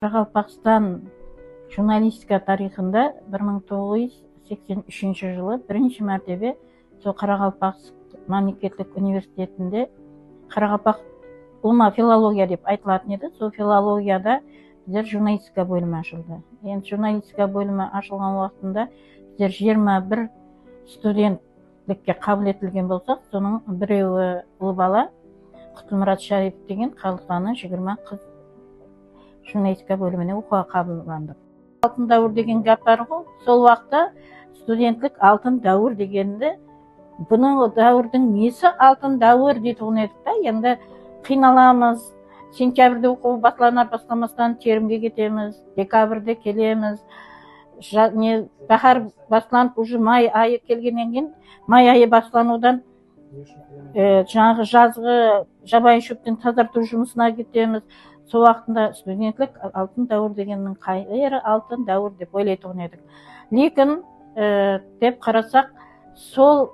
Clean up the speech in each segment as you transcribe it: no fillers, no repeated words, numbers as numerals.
Қарақалпақстан журналистика тарихында 1983 жылы бірінші мәртебе сол Қарақалпақ мемлекеттік университетінде Қарақалпақ ұлма филология деп айтылатын еді. Сол филологияда біздер журналистика бөлімі ашылды. Енді журналистика бөлімі ашылған уақытында біздер 21 студенттікке қабыл етілген болсақ, соның біреуі ұл бала Құтылмұрат Шарипов деген, қалғаны 20 қыз журналистика бөліміне оқуға қабылдандық. Алтын дәуір деген гәп бар ғой. Сол уақытта студентлік алтын дәуір дегенді, бұның дәуірдің несі алтын дәуір дейтұғын едік та. Енді қиналамыз, сентябрьде оқу басталар бастамастан терімге кетеміз, декабрьде келеміз, бахар басталанып, уже май айы келгеннен кейін, май айы басталанудан жаңағы жазғы жабайы шөптен тазарту жұмысына кетеміз. Сол уақытында студентлік алтын дәуір дегеннің қайғы алтын дәуір деп ойлайтын едік. Лекін деп қарасақ, сол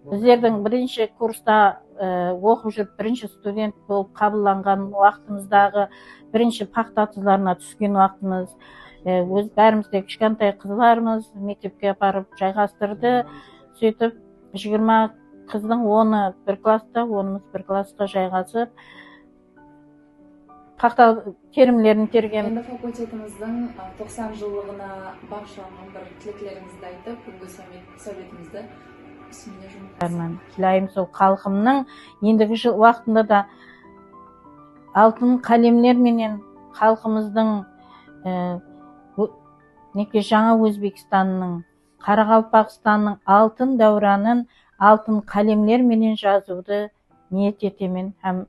біздердің бірінші курста оқып жүріп, бірінші студент болып қабылданған уақытымыздағы бірінші пақтатызларына түскен уақытымыз, өз бәрімізде кішкентай қызларымыз мектепке апарып жайғастырды. Сөйтіп 20 қыздың 10-ы бір класста, 10-ымыз бір классқа жайғасып, пақта терімлерін терген. Енді факультетіміздің 90 жылдығына бағышталған бір тілектеріңізді айтып, бүгінгі сәулетімізді үстіне жұмыстармен тілеймін. Сол халқымның ендігі уақытында да алтын қалемлер менен халқымыздың неке жаңа Өзбекстанның, Қарақалпақстанның алтын дәуранын алтын қалемлер менен жазуды ниет етемен, һәм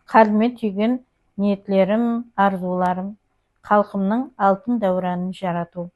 қалбіме түйген ниетлерім, арзуларым халқымның алтын дәуранын жарату.